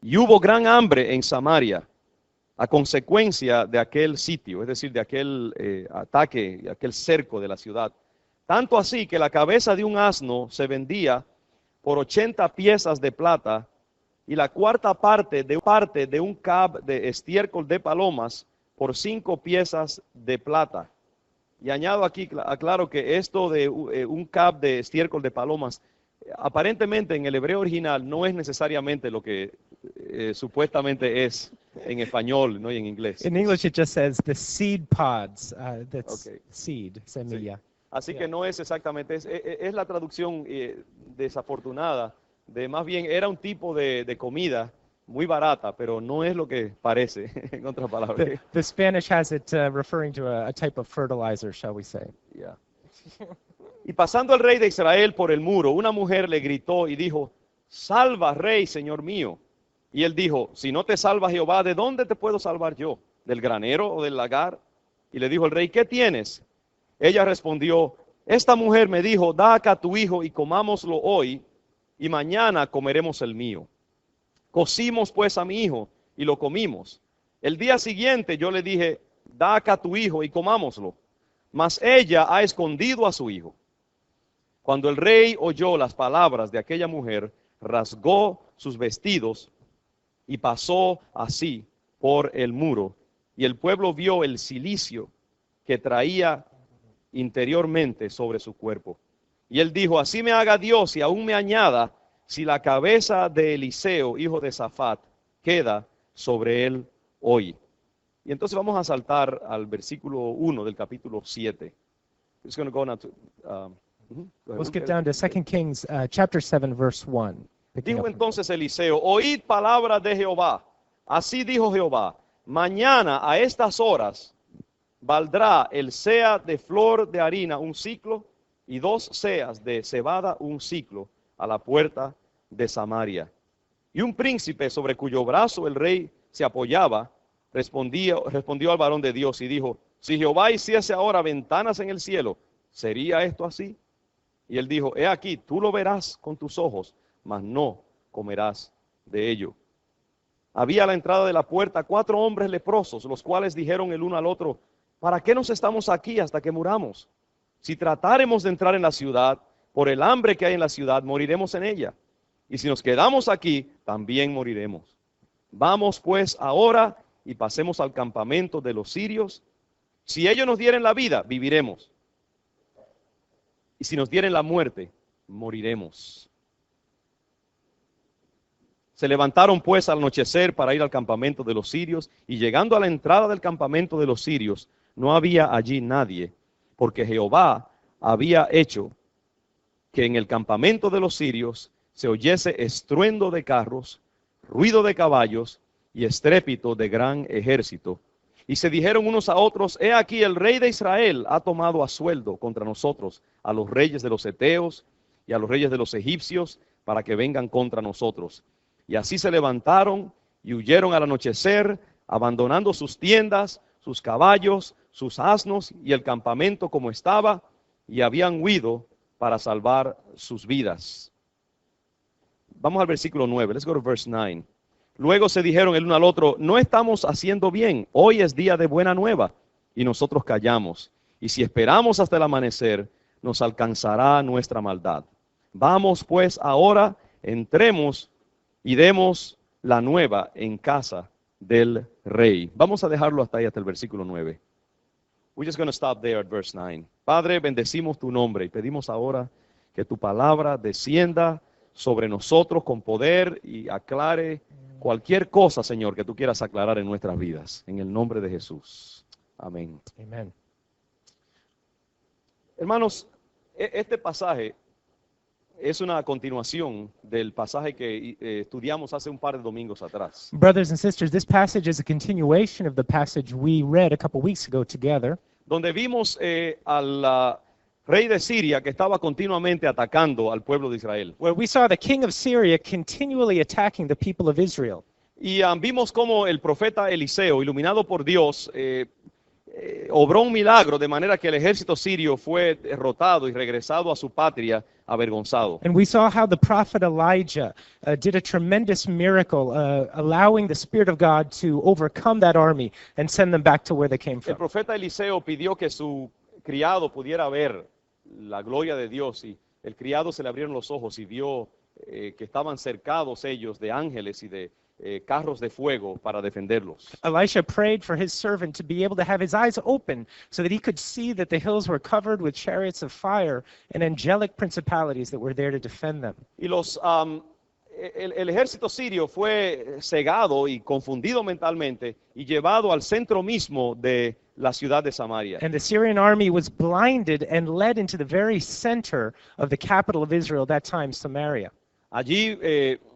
Y hubo gran hambre en Samaria a consecuencia de aquel sitio, es decir, de aquel ataque, aquel cerco de la ciudad. Tanto así que la cabeza de un asno se vendía por 80 piezas de plata y la cuarta parte de un cab de estiércol de palomas por 5 piezas de plata. Y añado aquí, aclaro que esto de un cab de estiércol de palomas, aparentemente en el hebreo original no es necesariamente lo que supuestamente es en español, no y en inglés. In English, it just says the seed pods. That's Okay. seed, semilla. Sí. Así Yeah. que no es exactamente, es la traducción desafortunada de más bien era un tipo de comida muy barata, pero no es lo que parece, en otras palabras. The Spanish has it referring to a type of fertilizer, shall we say. Yeah. Y pasando el rey de Israel por el muro, una mujer le gritó y dijo, salva, rey, señor mío. Y él dijo, si no te salva Jehová, ¿de dónde te puedo salvar yo? ¿Del granero o del lagar? Y le dijo el rey, ¿qué tienes? Ella respondió, esta mujer me dijo, da acá a tu hijo y comámoslo hoy, y mañana comeremos el mío. Cocimos pues a mi hijo y lo comimos. El día siguiente yo le dije, da acá a tu hijo y comámoslo. Mas ella ha escondido a su hijo. Cuando el rey oyó las palabras de aquella mujer, rasgó sus vestidos y pasó así por el muro. Y el pueblo vio el cilicio que traía interiormente sobre su cuerpo. Y él dijo, así me haga Dios y aún me añada, si la cabeza de Eliseo, hijo de Safat, queda sobre él hoy. Y entonces vamos a saltar al versículo 1 del capítulo 7. It's going to go now to, We'll skip down to 2 Kings chapter 7, verse 1. Dijo entonces Eliseo, oíd palabra de Jehová. Así dijo Jehová, mañana a estas horas valdrá el sea de flor de harina un ciclo y 2 seas de cebada un ciclo a la puerta de Samaria. Y un príncipe sobre cuyo brazo el rey se apoyaba, respondió al varón de Dios y dijo, si Jehová hiciese ahora ventanas en el cielo, ¿sería esto así? Y él dijo, he aquí, tú lo verás con tus ojos, mas no comerás de ello. Había a la entrada de la puerta 4 hombres leprosos, los cuales dijeron el uno al otro, ¿para qué nos estamos aquí hasta que muramos? Si tratáremos de entrar en la ciudad, por el hambre que hay en la ciudad, moriremos en ella. Y si nos quedamos aquí, también moriremos. Vamos pues ahora y pasemos al campamento de los sirios. Si ellos nos dieren la vida, viviremos. Y si nos dieren la muerte, moriremos. Se levantaron pues al anochecer para ir al campamento de los sirios, y llegando a la entrada del campamento de los sirios, no había allí nadie, porque Jehová había hecho que en el campamento de los sirios se oyese estruendo de carros, ruido de caballos y estrépito de gran ejército. Y se dijeron unos a otros, he aquí el rey de Israel ha tomado a sueldo contra nosotros a los reyes de los heteos y a los reyes de los egipcios para que vengan contra nosotros. Y así se levantaron y huyeron al anochecer, abandonando sus tiendas, sus caballos, sus asnos y el campamento como estaba, y habían huido para salvar sus vidas. Vamos al versículo 9. Let's go to verse 9. Luego se dijeron el uno al otro, no estamos haciendo bien, hoy es día de buena nueva, y nosotros callamos. Y si esperamos hasta el amanecer, nos alcanzará nuestra maldad. Vamos pues ahora, entremos y demos la nueva en casa del rey. Vamos a dejarlo hasta ahí, hasta el versículo 9. We're just going to stop there at verse 9. Padre, bendecimos tu nombre y pedimos ahora que tu palabra descienda sobre nosotros con poder y aclare cualquier cosa, Señor, que tú quieras aclarar en nuestras vidas. En el nombre de Jesús. Amén. Amen. Hermanos, este pasaje es una continuación del pasaje que estudiamos hace un par de domingos atrás. Brothers and sisters, this passage is a continuation of the passage we read a couple weeks ago together, Donde vimos al rey de Siria que estaba continuamente atacando al pueblo de Israel. where we saw the king of Syria continually attacking the people of Israel. Y vimos cómo el profeta Eliseo, iluminado por Dios, obró un milagro de manera que el ejército sirio fue derrotado y regresado a su patria avergonzado. And we saw how the prophet Elijah did a tremendous miracle, allowing the Spirit of God to overcome that army and send them back to where they came El from. profeta Eliseo pidió que su criado pudiera ver la gloria de Dios y el criado se le abrieron los ojos y vio que estaban cercados ellos de ángeles y de carros de fuego para defenderlos. Elisha prayed for his servant to be able to have his eyes open so that he could see that the hills were covered with chariots of fire and angelic principalities that were there to defend them. Y el ejército sirio fue cegado y confundido mentalmente y llevado al centro mismo de la ciudad de Samaria. And the Syrian army was blinded and led into the very center of the capital of Israel, that time Samaria. Allí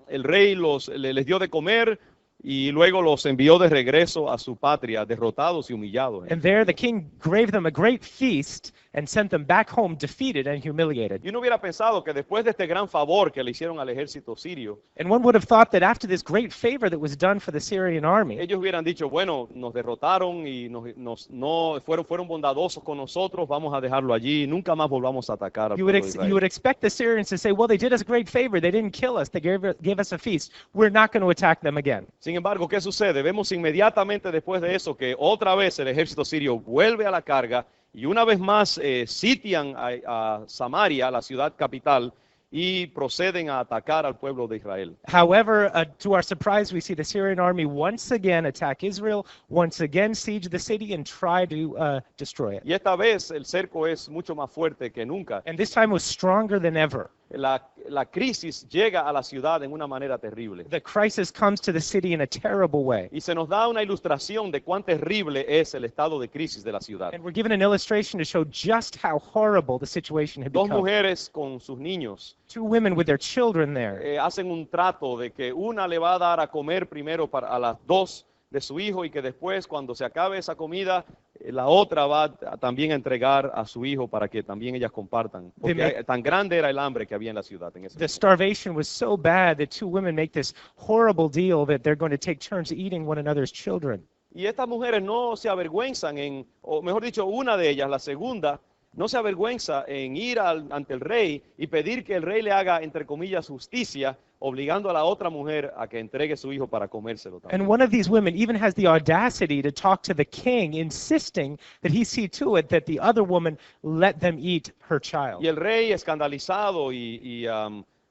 el rey les dio de comer y luego los envió de regreso a su patria, derrotados y humillados. And there the king gave them a great feast and sent them back home defeated and humiliated. Y uno hubiera pensado que después de este gran favor que le hicieron al ejército sirio, And one would have thought that after this great favor that was done for the Syrian army, ellos hubieran dicho, bueno, nos derrotaron y no fueron bondadosos con nosotros, vamos a dejarlo allí, nunca más volvamos a atacar al you pueblo de would Israel. expect the Syrians to say, well, they did us a great favor. They didn't kill us. They gave us a feast. We're not going to attack them again. Sin embargo, ¿qué sucede? Vemos inmediatamente después de eso que otra vez el ejército sirio vuelve a la carga y una vez más sitian a Samaria, la ciudad capital, y proceden a atacar al pueblo de Israel. However, to our surprise, we see the Syrian army once again attack Israel, once again siege the city and try to destroy it. Y esta vez el cerco es mucho más fuerte que nunca. And this time was stronger than ever. La crisis llega a la ciudad en una manera terrible. The crisis comes to the city in a terrible way. Y se nos da una ilustración de cuán terrible es el estado de crisis de la ciudad. And we're given an illustration to show just how horrible the situation had Dos become. mujeres con sus niños Two women with their children there. hacen un trato de que una le va a dar a comer primero a las dos de su hijo y que después cuando se acabe esa comida la otra va también a entregar a su hijo para que también ellas compartan. Porque tan grande era el hambre que había en la ciudad en ese The momento. starvation was so bad that two women make this horrible deal that they're going to take turns eating one another's children. Y estas mujeres no se avergüenzan o mejor dicho, una de ellas, la segunda, no se avergüenza en ir ante el rey y pedir que el rey le haga, entre comillas, justicia, obligando a la otra mujer a que entregue su hijo para comérselo también. And one of these women even has the audacity to talk to the king, insisting that he see to it that the other woman let them eat her child. Y el rey, escandalizado y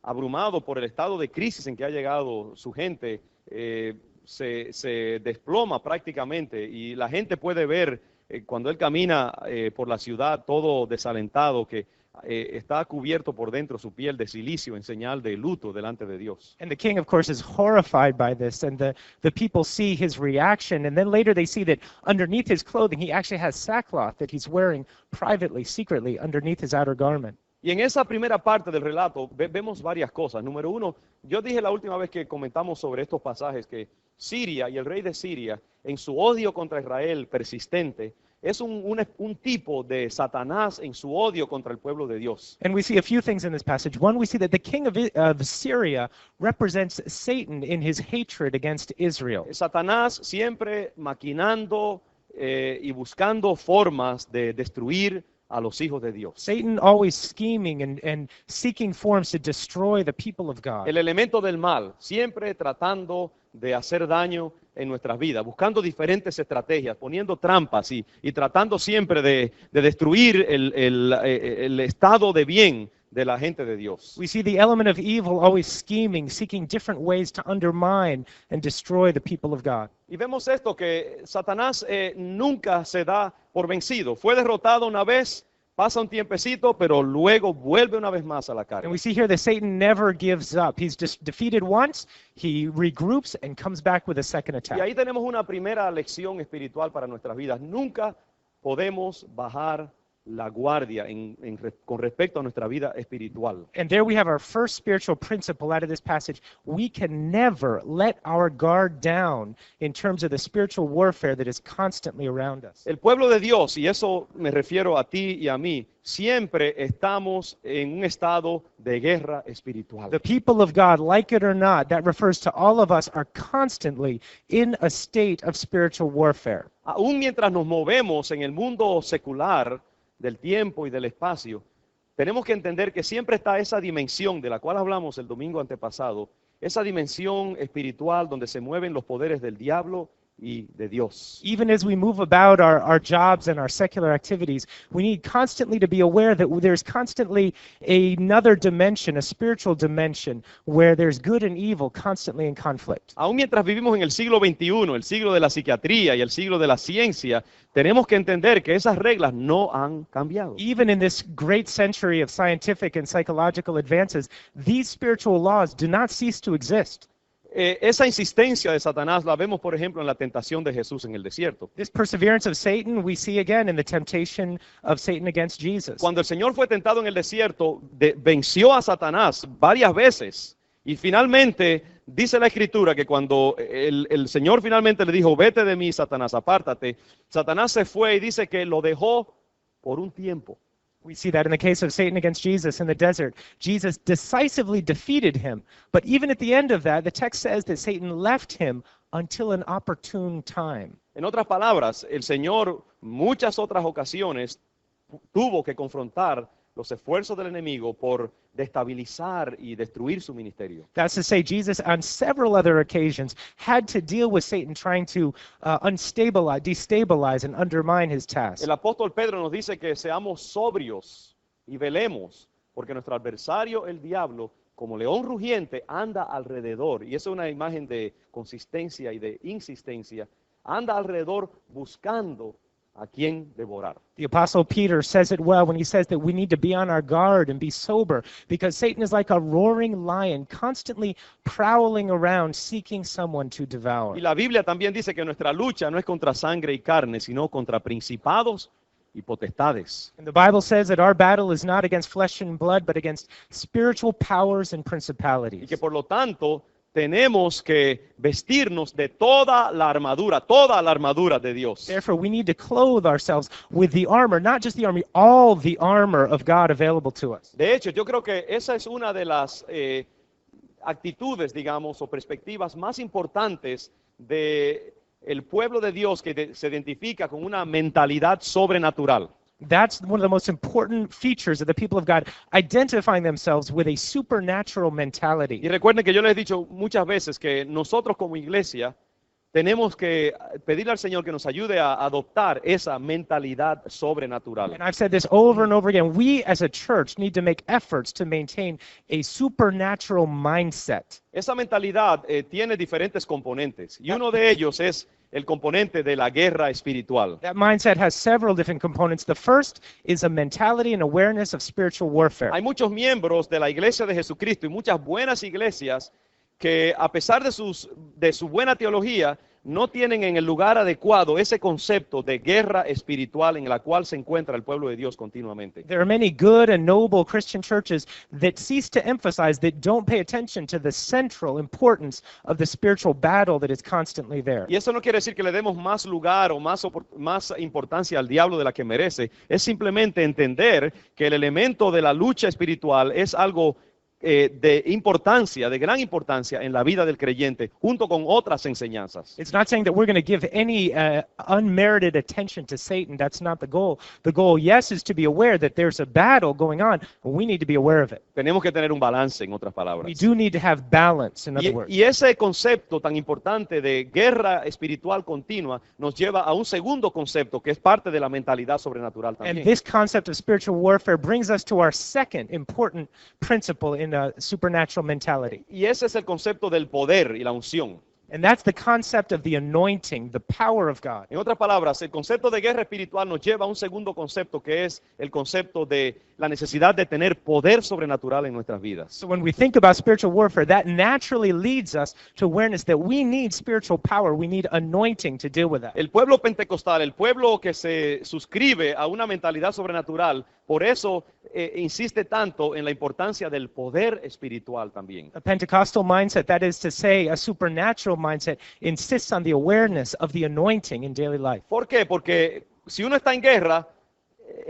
abrumado por el estado de crisis en que ha llegado su gente, se desploma prácticamente y la gente puede ver cuando él camina por la ciudad todo desalentado que está cubierto por dentro su piel de silicio en señal de luto delante de Dios. And the king, of course, is horrified by this, and the people see his reaction, and then later they see that underneath his clothing, he actually has sackcloth that he's wearing privately, secretly, underneath his outer garment. Y en esa primera parte del relato vemos varias cosas. Número uno, yo dije la última vez que comentamos sobre estos pasajes que Siria y el rey de Siria, en su odio contra Israel persistente, es un tipo de Satanás en su odio contra el pueblo de Dios. And we see a few things in this passage. One, we see that the king of Syria represents Satan in his hatred against Israel. Satanás siempre maquinando y buscando formas de destruir a los hijos de Dios. Satan always scheming and seeking forms to destroy the people of God. El elemento del mal, siempre tratando de hacer daño en nuestras vidas, buscando diferentes estrategias, poniendo trampas y tratando siempre de destruir el estado de bien de la gente de Dios. We see the element of evil always scheming, seeking different ways to undermine and destroy the people of God. Y vemos esto que Satanás nunca se da por vencido. Fue derrotado una vez, pasa un tiempecito, pero luego vuelve una vez más a la carga. And we see here that Satan never gives up. He's just defeated once, he regroups and comes back with a second Y attack. ahí tenemos una primera lección espiritual para nuestras vidas. Nunca podemos bajar la guardia con respecto a nuestra vida espiritual. And there we have our first spiritual principle out of this passage. We can never let our guard down in terms of the spiritual warfare that is constantly around us. El pueblo de Dios, y eso me refiero a ti y a mí, siempre estamos en un estado de guerra espiritual. The people of God, like it or not, that refers to all of us, are constantly in a state of spiritual warfare. Aún mientras nos movemos en el mundo secular del tiempo y del espacio, tenemos que entender que siempre está esa dimensión de la cual hablamos el domingo antepasado, esa dimensión espiritual donde se mueven los poderes del diablo y de Dios. Even as we move about our jobs and our secular activities, we need constantly to be aware that there's constantly another dimension, a spiritual dimension, where there's good and evil constantly in conflict. Aún mientras vivimos en el siglo XXI, el siglo de la psiquiatría y el siglo de la ciencia, tenemos que entender que esas reglas no han cambiado. Even in this great century of scientific and psychological advances, these spiritual laws do not cease to exist. Esa insistencia de Satanás la vemos, por ejemplo, en la tentación de Jesús en el desierto. This perseverance of Satan we see again in the temptation of Satan against Jesus. Cuando el Señor fue tentado en el desierto, venció a Satanás varias veces. Y finalmente, dice la Escritura que cuando el Señor finalmente le dijo, vete de mí, Satanás, apártate, Satanás se fue y dice que lo dejó por un tiempo. We see that in the case of Satan against Jesus in the desert. Jesus decisively defeated him. But even at the end of that, the text says that Satan left him until an opportune time. En otras palabras, el Señor muchas otras ocasiones tuvo que confrontar los esfuerzos del enemigo por destabilizar y destruir su ministerio. That's to say, Jesus on several other occasions had to deal with Satan trying to destabilize and undermine his task. El apóstol Pedro nos dice que seamos sobrios y velemos, porque nuestro adversario, el diablo, como león rugiente, anda alrededor. Y esa es una imagen de consistencia y de insistencia. Anda alrededor buscando a quien devorar. The Apostle Peter says it well when he says that we need to be on our guard and be sober because Satan is like a roaring lion constantly prowling around seeking someone to devour. Y la Biblia también dice que nuestra lucha no es contra sangre y carne, sino contra principados y potestades. And the Bible says that our battle is not against flesh and blood but against spiritual powers and Y principalities. que por lo tanto tenemos que vestirnos de toda la armadura de Dios. Therefore, we need to clothe ourselves with the armor, not just the armor, all the armor of God available to us. De hecho, yo creo que esa es una de las actitudes, digamos, o perspectivas más importantes de el pueblo de Dios que se identifica con una mentalidad sobrenatural. That's one of the most important features of the people of God, identifying themselves with a supernatural mentality. Y recuerden que yo les he dicho muchas veces que nosotros como iglesia tenemos que pedirle al Señor que nos ayude a adoptar esa mentalidad sobrenatural. And I've said this over and over again. We as a church need to make efforts to maintain a supernatural mindset. Esa mentalidad tiene diferentes componentes y uno de ellos es el componente de la guerra espiritual. That mindset has several different components. The first is a mentality and awareness of spiritual warfare. Hay muchos miembros de la iglesia de Jesucristo y muchas buenas iglesias que a pesar de su buena teología, no tienen en el lugar adecuado ese concepto de guerra espiritual en la cual se encuentra el pueblo de Dios continuamente. There are many good and noble Christian churches that cease to emphasize, that don't pay attention to the central importance of the spiritual battle that is constantly there. Y eso no quiere decir que le demos más lugar o más importancia al diablo de la que merece. Es simplemente entender que el elemento de la lucha espiritual es algo de importancia, de gran importancia en la vida del creyente, junto con otras enseñanzas. It's not saying that we're going to give any unmerited attention to Satan. That's not the goal. The goal, yes, is to be aware that there's a battle going on, and we need to be aware of it. Tenemos que tener un balance, en otras We palabras. do need to have balance, in other words. Y ese concepto tan importante de guerra espiritual continua nos lleva a un segundo concepto que es parte de la mentalidad sobrenatural And también. this concept of spiritual warfare brings us to our second important principle in supernatural mentality. Y ese es el concepto del poder y la unción. And that's the concept of the anointing, the power of God. En otras palabras, el concepto de guerra espiritual nos lleva a un segundo concepto que es el concepto de la necesidad de tener poder sobrenatural en nuestras vidas. So when we think about spiritual warfare, that naturally leads us to awareness that we need spiritual power. We need anointing to deal with that. El pueblo pentecostal, el pueblo que se suscribe a una mentalidad sobrenatural, por eso insiste tanto en la importancia del poder espiritual también. A Pentecostal mindset, that is to say, a supernatural mindset, insists on the awareness of the anointing in daily life. ¿Por qué? Porque si uno está en guerra,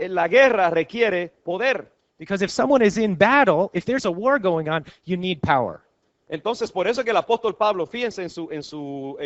la guerra requiere poder. Because if someone is in battle, if there's a war going on, you need power. Entonces, por eso que el apóstol Pablo, fíjense en su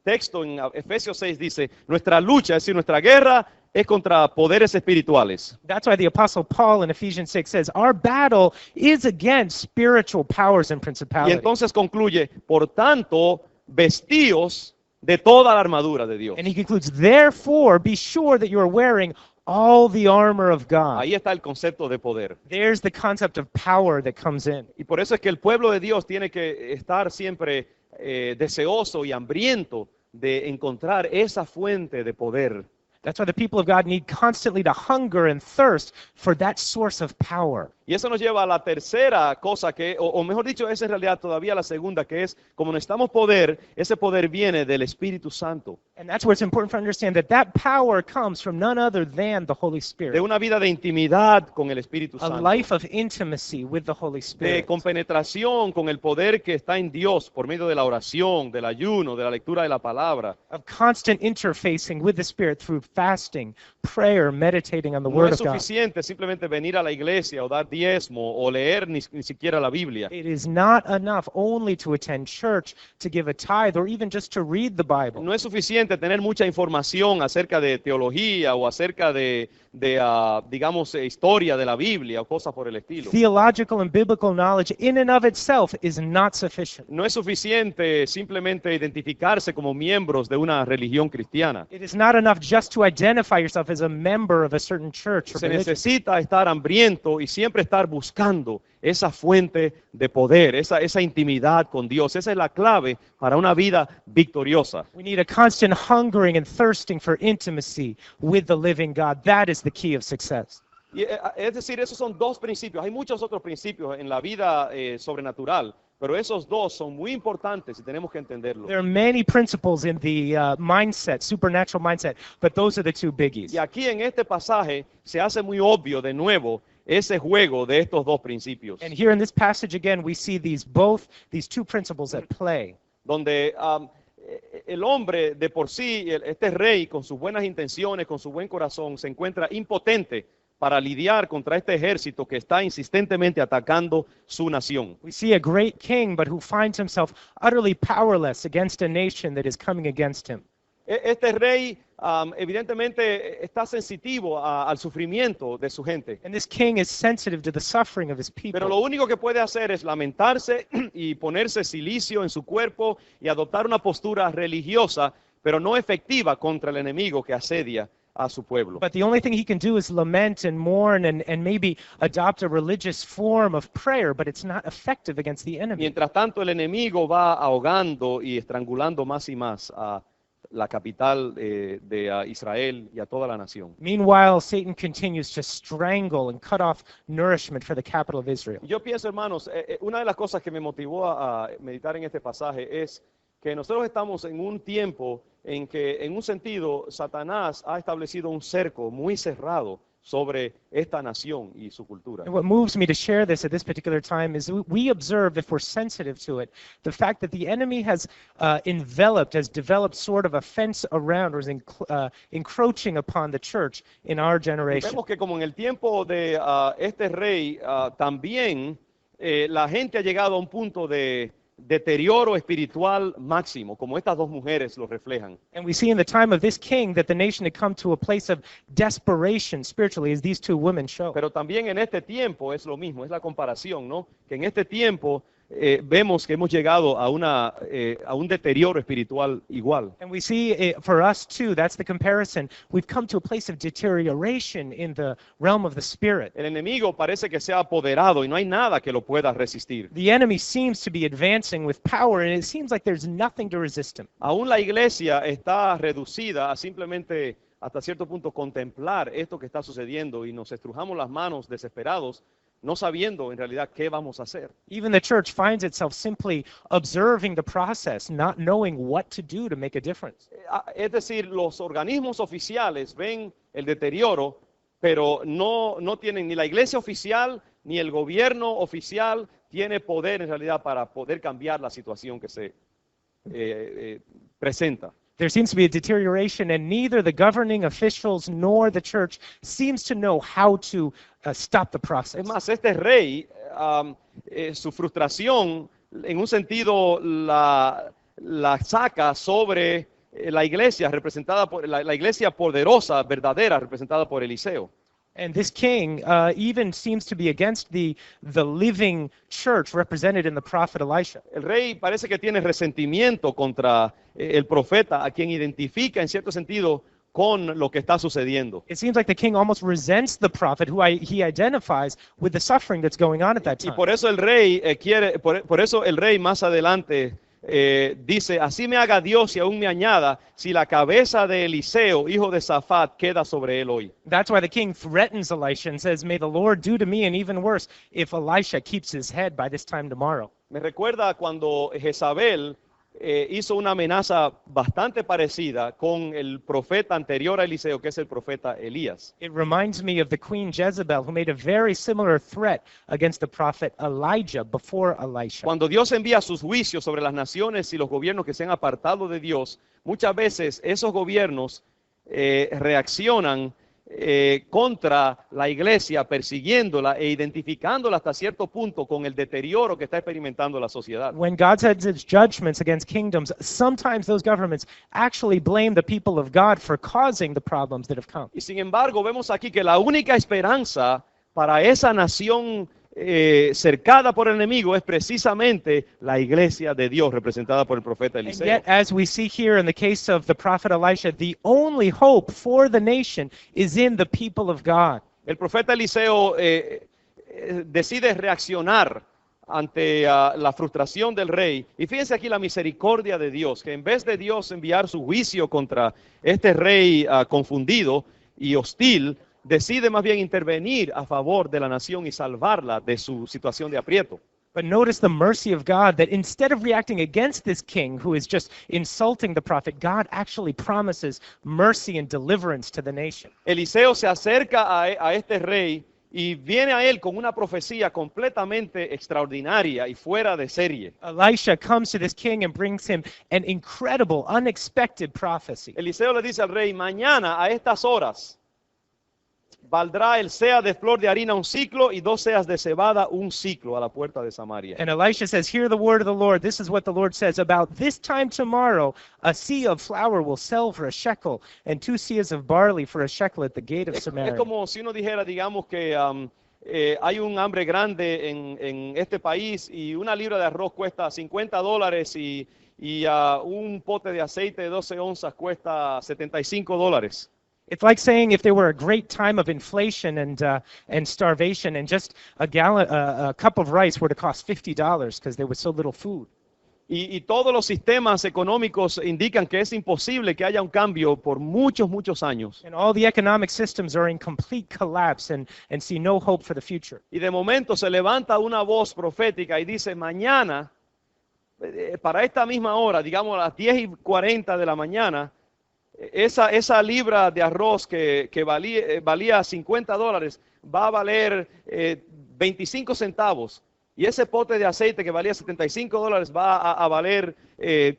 texto en Efesios 6 dice, nuestra lucha, es decir, nuestra guerra es contra poderes espirituales. That's why the Apostle Paul in Ephesians 6 says, our battle is against spiritual powers and Y principalities. entonces concluye, por tanto, vestíos de toda la armadura de Dios. And he concludes, therefore, be sure that you are wearing all the armor of God. Ahí está el concepto de poder. There's the concept of power that comes in. Y por eso es que el pueblo de Dios tiene que estar siempre deseoso y hambriento de encontrar esa fuente de poder. That's why the people of God need constantly to hunger and thirst for that source of power. Y eso nos lleva a la tercera cosa o mejor dicho, es en realidad todavía la segunda, que es, como necesitamos poder, ese poder viene del Espíritu Santo. And that's where it's important to understand that that power comes from none other than the Holy De Spirit. una vida de intimidad con el Espíritu A Santo. life of intimacy with the Holy De Spirit. compenetración con el poder que está en Dios por medio de la oración, del ayuno, de la lectura de la palabra. Of constant interfacing with the Spirit through fasting, prayer, meditating on the No Word es of God. suficiente simplemente venir a la iglesia o dar diezmo o leer ni siquiera la Biblia. It is not enough only to attend church, to give a tithe, or even just to read the Bible. No es suficiente tener mucha información acerca de teología o acerca de digamos, historia de la Biblia o cosas por el estilo. Theological and biblical knowledge in and of itself is not sufficient. No es suficiente simplemente identificarse como miembros de una religión cristiana. It is not enough just to identify yourself as a member of a certain church or Se religion. necesita estar hambriento y siempre estar buscando esa fuente de poder, esa intimidad con Dios. Esa es la clave para una vida victoriosa. We need a constant hungering and thirsting for intimacy with the living God. That is the key of success. Y, es decir, esos son dos principios. Hay muchos otros principios en la vida sobrenatural, pero esos dos son muy importantes y tenemos que entenderlos. There are many principles in the mindset, supernatural mindset, but those are the two biggies. Y aquí en este pasaje se hace muy obvio de nuevo ese juego de estos dos principios, And here in this passage again, we see these two principles at play. donde el hombre de por sí, este rey con sus buenas intenciones, con su buen corazón, se encuentra impotente para lidiar contra este ejército que está insistentemente atacando su nación. We see a great king, but who finds himself utterly powerless against a nation that is coming against him. Este rey evidentemente está sensitivo al sufrimiento de su gente, And this king is sensitive to the suffering of his pero lo people. único que puede hacer es lamentarse y ponerse silicio en su cuerpo y adoptar una postura religiosa, pero no efectiva contra el enemigo que asedia a su pueblo. But the only thing he can do is lament and mourn and maybe adopt a religious form of prayer, but it's not effective against the enemy. Mientras tanto, el enemigo va ahogando y estrangulando más y más a la capital de Israel y a toda la nación. Meanwhile, Satan continues to strangle and cut off nourishment for the capital of Israel. Yo pienso, hermanos, una de las cosas que me motivó a meditar en este pasaje es que nosotros estamos en un tiempo en que, en un sentido, Satanás ha establecido un cerco muy cerrado sobre esta nación y su cultura. And what moves me to share this at this particular time is we observe, if we're sensitive to it, the fact that the enemy has developed sort of a fence around or is encroaching upon the church in our Y generation. vemos que como en el tiempo de este rey, también la gente ha llegado a un punto de deterioro espiritual máximo, como estas dos mujeres lo reflejan. And we see in the time of this king that the nation had come to a place of desperation spiritually, as these two women show. Pero también en este tiempo es lo mismo, es la comparación, ¿no? Que en este tiempo vemos que hemos llegado a un deterioro espiritual igual. And we see for us too, that's the comparison. We've come to a place of deterioration in the realm of the spirit. El enemigo parece que se ha apoderado y no hay nada que lo pueda resistir. The enemy seems to be advancing with power, and it seems like there's nothing to resist him. Aún la iglesia está reducida a simplemente, hasta cierto punto, contemplar esto que está sucediendo y nos estrujamos las manos desesperados, no sabiendo en realidad qué vamos a hacer. Even the church finds itself simply observing the process, not knowing what to do to make a difference. Es decir, los organismos oficiales ven el deterioro, pero no tienen ni la iglesia oficial ni el gobierno oficial tiene poder en realidad para poder cambiar la situación que se presenta. There seems to be a deterioration, and neither the governing officials nor the church seems to know how to stop the process. Es más, este rey, su frustración, en un sentido, la la saca sobre la iglesia representada por la iglesia poderosa, verdadera, representada por Eliseo. And this king even seems to be against the living church represented in the prophet Elisha. El rey parece que tiene resentimiento contra el profeta, a quien identifica en cierto sentido con lo que está sucediendo. It seems like the king almost resents the prophet who he identifies with the suffering that's going on at that Y time. por eso el rey por eso el rey más adelante dice, así me haga Dios y aún me añada, si la cabeza de Eliseo, hijo de Safat, queda sobre él hoy. That's why the king threatens Elisha and says, may the Lord do to me, and even worse, if Elisha keeps his head by this time tomorrow. Me recuerda cuando Jezabel hizo una amenaza bastante parecida con el profeta anterior a Eliseo, que es el profeta Elías. It reminds me of the queen Jezebel, who made a very similar threat against the prophet Elijah before Elisha. Cuando Dios envía sus juicios sobre las naciones y los gobiernos que se han apartado de Dios, muchas veces esos gobiernos reaccionan contra la iglesia, persiguiéndola e identificándola hasta cierto punto con el deterioro que está experimentando la sociedad. When God sends its judgments against kingdoms, sometimes those governments actually blame the people of God for causing the problems that have come. Y sin embargo, vemos aquí que la única esperanza para esa nación cercada por el enemigo es precisamente la iglesia de Dios representada por el profeta And Eliseo. yet, as we see here in the case of the prophet Elisha, the only hope for the nation is in the people of God. El profeta Eliseo decide reaccionar ante la frustración del rey. Y fíjense aquí la misericordia de Dios, que en vez de Dios enviar su juicio contra este rey confundido y hostil, decide más bien intervenir a favor de la nación y salvarla de su situación de aprieto. But notice the mercy of God, that instead of reacting against this king who is just insulting the prophet, God actually promises mercy and deliverance to the nation. Eliseo se acerca a este rey y viene a él con una profecía completamente extraordinaria y fuera de serie. Elisha comes to this king and brings him an incredible, unexpected prophecy. Eliseo le dice al rey, mañana a estas horas valdrá el sea de flor de harina un ciclo y 2 seas de cebada un ciclo a la puerta de Samaria. And Elisha says, hear the word of the Lord. This is what the Lord says. About this time tomorrow, a seah of flour will sell for a shekel, and 2 seahs of barley for a shekel at the gate of Es Samaria. como si uno dijera, digamos que hay un hambre grande en este país y una libra de arroz cuesta $50 y un pote de aceite de 12 onzas cuesta $75. It's like saying if there were a great time of inflation and starvation, and just a cup of rice were to cost $50 because there was so little food. Y todos los sistemas económicos indican que es imposible que haya un cambio por muchos, muchos años. And all the economic systems are in complete collapse and see no hope for the future. Y de momento se levanta una voz profética y dice, mañana, para esta misma hora, digamos a las 10:40 de la mañana, esa libra de arroz que valía $50 va a valer 25 centavos. Y ese pote de aceite que valía $75 va a valer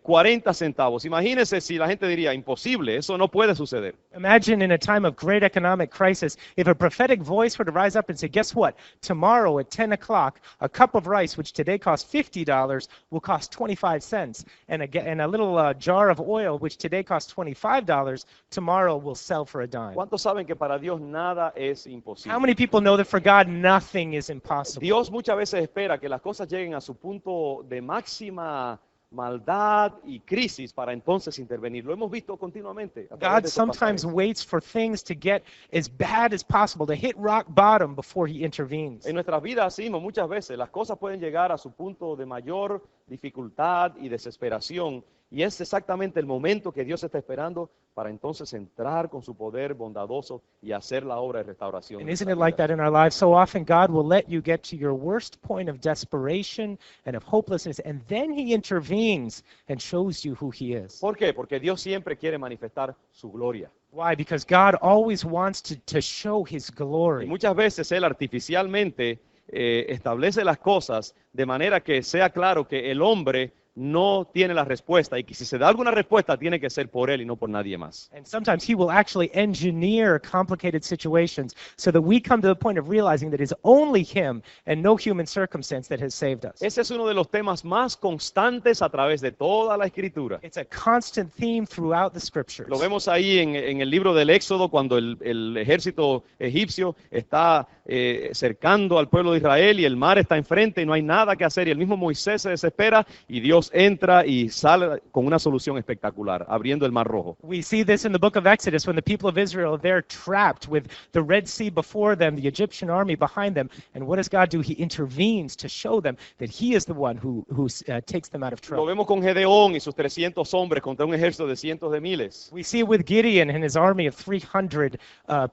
40 centavos. Imagínense si la gente diría, imposible, eso no puede suceder. Imagine in a time of great economic crisis, if a prophetic voice were to rise up and say, guess what? Tomorrow at 10 o'clock, a cup of rice, which today costs $50, will cost 25 cents. And a little jar of oil, which today costs $25, tomorrow will sell for a dime. ¿Cuántos saben que para Dios nada es How imposible? many people know that for God nothing is impossible? Dios muchas veces espera que las cosas lleguen a su punto de máxima maldad y crisis para entonces intervenir. Lo hemos visto continuamente. a través God de estos sometimes pasajes. waits for things to get as bad as possible, to hit rock bottom before he intervenes. En nuestras vidas, así mismo, muchas veces las cosas pueden llegar a su punto de mayor dificultad y desesperación. Y es exactamente el momento que Dios está esperando para entonces entrar con su poder bondadoso y hacer la obra de restauración. And en isn't nuestras it like vidas. that in our lives? So often God will let you get to your worst point of desperation and of hopelessness, and then he intervenes and shows you who he is. ¿Por qué? Porque Dios siempre quiere manifestar su gloria. Why? Because God always wants to show his Y glory. muchas veces Él artificialmente establece las cosas de manera que sea claro que el hombre no tiene la respuesta y que si se da alguna respuesta tiene que ser por Él y no por nadie más. And sometimes he will actually engineer complicated situations so that we come to the point of realizing that it's only him and no human circumstance that has saved us. Ese es uno de los temas más constantes a través de toda la Escritura. It's a constant theme throughout the scriptures. Lo vemos ahí en el libro del Éxodo cuando el ejército egipcio está cercando al pueblo de Israel y el mar está enfrente y no hay nada que hacer y el mismo Moisés se desespera y Dios entra y sale con una solución espectacular, abriendo el mar rojo. We see this in the book of Exodus when the people of Israel, they're trapped with the Red Sea before them, the Egyptian army behind them. And what does God do? He intervenes to show them that he is the one who takes them out of Lo trouble. vemos con Gedeón y sus 300 hombres contra un ejército de cientos de miles. We see it with Gideon and his army of 300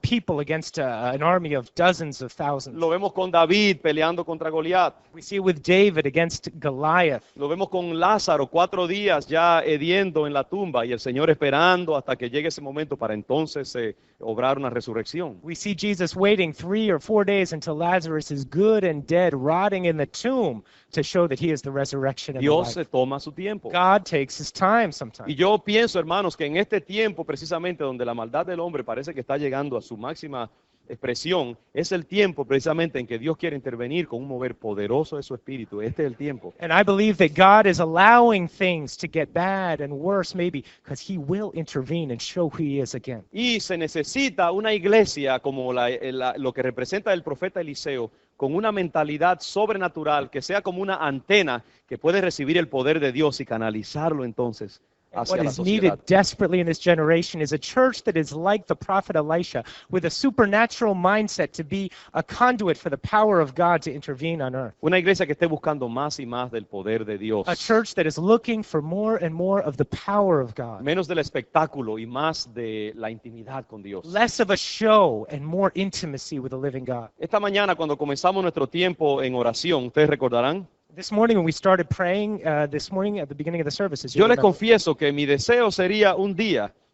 people against an army of dozens of thousands. Lo vemos con David peleando contra Goliat. We see it with David against Goliath. Lo vemos con Lázaro 4 días ya hediendo en la tumba y el Señor esperando hasta que llegue ese momento para entonces obrar una resurrección. We see Jesus waiting 3 or 4 days until Lazarus is good and dead, rotting in the tomb to show that he is the resurrection and the Dios life. se toma su tiempo. God takes his time Y sometimes. yo pienso, hermanos, que en este tiempo precisamente donde la maldad del hombre parece que está llegando a su máxima expresión, es el tiempo precisamente en que Dios quiere intervenir con un mover poderoso de su espíritu. Este es el tiempo. And I believe that God is allowing things to get bad and worse maybe because he will intervene and show who he is again. Y se necesita una iglesia como lo que representa el profeta Eliseo, con una mentalidad sobrenatural, que sea como una antena que puede recibir el poder de Dios y canalizarlo entonces And hacia what la is sociedad. needed desperately in this generation is a church that is like the prophet Elisha, with a supernatural mindset to be a conduit for the power of God to intervene on earth. Una iglesia que esté buscando más y más del poder de Dios, A church that is looking for more and more of the power of God. menos del espectáculo y más de la intimidad con Dios. Less of a show and more intimacy with the living God. Esta mañana cuando comenzamos nuestro tiempo en oración, ustedes recordarán, This morning when we started praying, this morning at the beginning of the service, as you yo les remember, confieso que mi deseo sería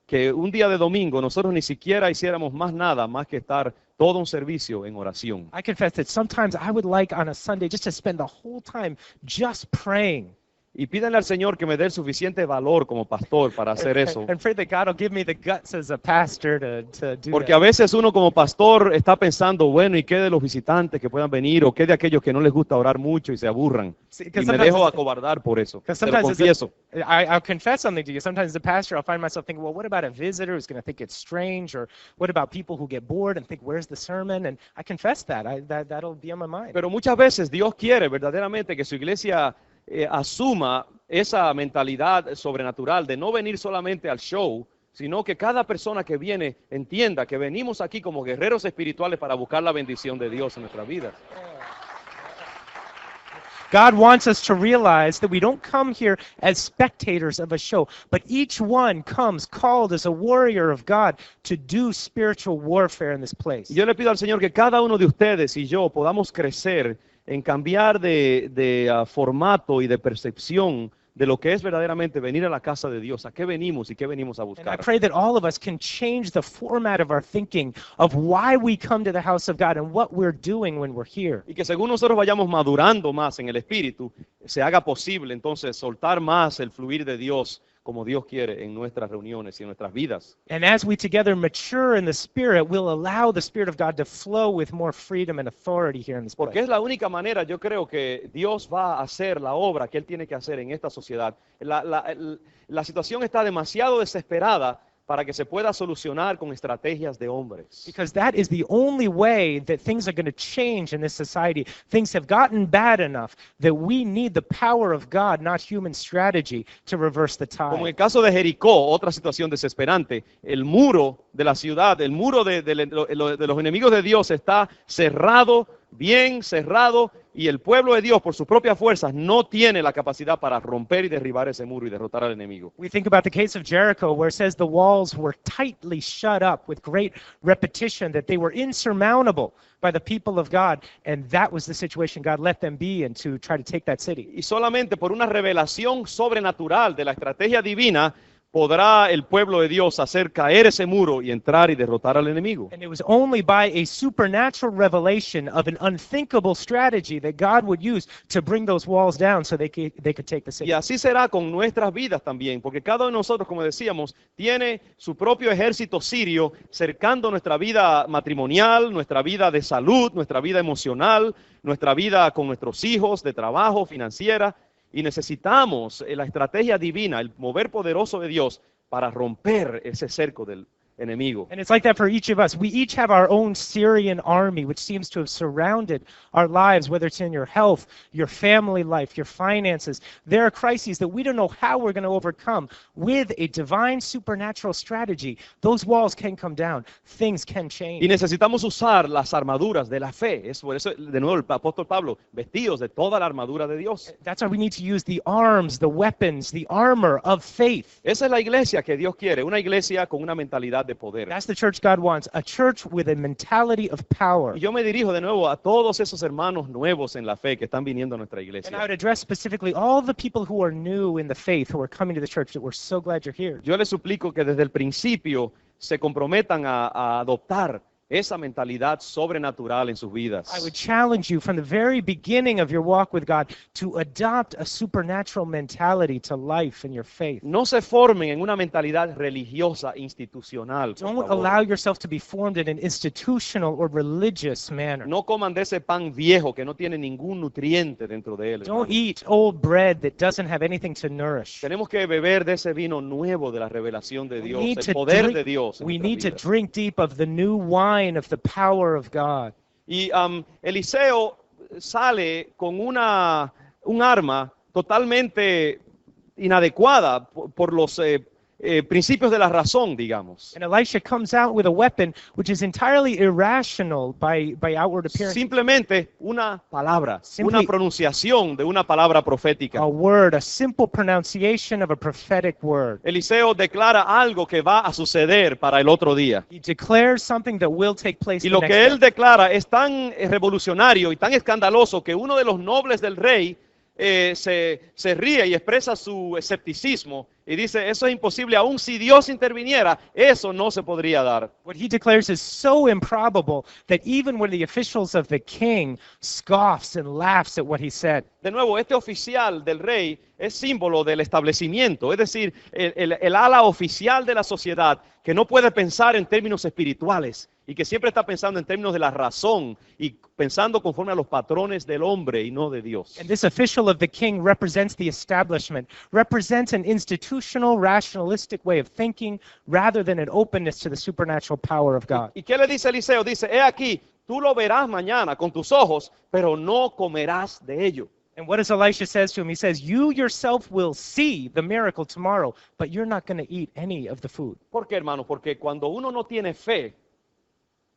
que un día de domingo nosotros ni siquiera hiciéramos más nada más que estar todo un servicio en oración. I confess that sometimes I would like on a Sunday just to spend the whole time just praying. Y pídanle al Señor que me dé el suficiente valor como pastor para hacer eso. And pray that God will give me the guts as a pastor to do Porque that. a veces uno como pastor está pensando, bueno, ¿y qué de los visitantes que puedan venir? ¿O qué de aquellos que no les gusta orar mucho y se aburran? See, Y 'cause me sometimes dejo it's- acobardar por eso. 'cause Te lo sometimes confieso. I'll confess something to you. Sometimes as a pastor, I'll find myself thinking, well, what about a visitor who's going to think it's strange? Or what about people who get bored and think, where's the sermon? And I confess that'll be on my mind. Pero muchas veces Dios quiere verdaderamente que su iglesia asuma esa mentalidad sobrenatural de no venir solamente al show, sino que cada persona que viene entienda que venimos aquí como guerreros espirituales para buscar la bendición de Dios en nuestras vidas. God wants us to realize that we don't come here as spectators of a show, but each one comes called as a warrior of God to do spiritual warfare in this place. Y yo le pido al Señor que cada uno de ustedes y yo podamos crecer en cambiar de formato y de percepción de lo que es verdaderamente venir a la casa de Dios, a qué venimos y qué venimos a And I buscar. pray that all of us can change the format of our thinking of why we come to the house of God and what we're doing when we're here. Y que según nosotros vayamos madurando más en el Espíritu, se haga posible entonces soltar más el fluir de Dios como Dios quiere en nuestras reuniones y en nuestras vidas. And as we together mature in the Spirit, we'll allow the Spirit of God to flow with more freedom and authority here in this Porque place. es la única manera, yo creo, que Dios va a hacer la obra que Él tiene que hacer en esta sociedad. La situación está demasiado desesperada para que se pueda solucionar con estrategias de hombres. Because that is the only way that things are going to change in this society. Things have gotten bad enough that we need the power of God, not human strategy, to reverse the Como en tide. el caso de Jericó, otra situación desesperante, el muro de la ciudad, el muro de los enemigos de Dios está cerrado, bien cerrado, y el pueblo de Dios por sus propias fuerzas no tiene la capacidad para romper y derribar ese muro y derrotar al enemigo. We think about the case of Jericho, where it says the walls were tightly shut up with great repetition, that they were insurmountable by the people of God. And that was the situation God let them be in to try to take that city. Y solamente por una revelación sobrenatural de la estrategia divina podrá el pueblo de Dios hacer caer ese muro y entrar y derrotar al enemigo. And it was only by a supernatural revelation of an unthinkable strategy that God would use to bring those walls down so they could take the Y city. así será con nuestras vidas también, porque cada uno de nosotros, como decíamos, tiene su propio ejército sirio cercando nuestra vida matrimonial, nuestra vida de salud, nuestra vida emocional, nuestra vida con nuestros hijos, de trabajo, financiera. Y necesitamos la estrategia divina, el mover poderoso de Dios para romper ese cerco del enemigo. And it's like that for each of us. We each have our own Syrian army, which seems to have surrounded our lives, whether it's in your health, your family life, your finances. There are crises that we don't know how we're going to overcome. With a divine supernatural strategy, those walls can come down. Things can Y change. necesitamos usar las armaduras de la fe. Es por eso, de nuevo, el apóstol Pablo, vestidos de toda la armadura de Dios. That's why we need to use the arms, the weapons, the armor of faith. Esa es la iglesia que Dios quiere, una iglesia con una mentalidad de poder. That's the church God wants, a church with a mentality of power. Y yo me dirijo de nuevo a todos esos hermanos nuevos en la fe que están viniendo a nuestra And I iglesia. would address specifically all the people who are new in the faith, who are coming to the church, that we're so glad you're here. Yo les suplico que desde el principio se comprometan a adoptar esa mentalidad sobrenatural en sus I vidas. would challenge you from the very beginning of your walk with God to adopt a supernatural mentality to life and your faith. No se formen en una mentalidad religiosa institucional. por Don't favor. allow yourself to be formed in an institutional or religious manner. No coman de ese pan viejo que no tiene ningún nutriente dentro de él. Don't hermano. eat old bread that doesn't have anything to nourish. Tenemos que beber de ese vino nuevo de la revelación de We Dios, need el to poder drink- de Dios. en We nuestra need to vida. drink deep of the new wine of the power of God. Y Eliseo sale con un arma totalmente inadecuada por los principios de la razón, digamos. And Elisha comes out with a weapon which is entirely irrational by outward appearance. Simplemente una palabra, Simply- una pronunciación de una palabra profética. A word, a simple pronunciation of a prophetic word. Eliseo declara algo que va a suceder para el otro día. He declares something that will take place Y the lo next que él day. declara es tan revolucionario y tan escandaloso que uno de los nobles del rey se ríe y expresa su escepticismo y dice, eso es imposible, aun si Dios interviniera, eso no se podría dar. What he declares is so improbable that even when the officials of the king scoffs and laughs at what he said. De nuevo, este oficial del rey es símbolo del establecimiento, es decir, el ala oficial de la sociedad que no puede pensar en términos espirituales y que siempre está pensando en términos de la razón y pensando conforme a los patrones del hombre y no de Dios. And this official of the king represents the establishment, represents an institutional, rationalistic way of thinking rather than an openness to the supernatural power of God. ¿Y qué le dice Eliseo? Dice, he aquí, tú lo verás mañana con tus ojos, pero no comerás de ello. And what does Elisha says to him? He says, you yourself will see the miracle tomorrow, but you're not going to eat any of the food. ¿Por qué, hermano? Porque cuando uno no tiene fe,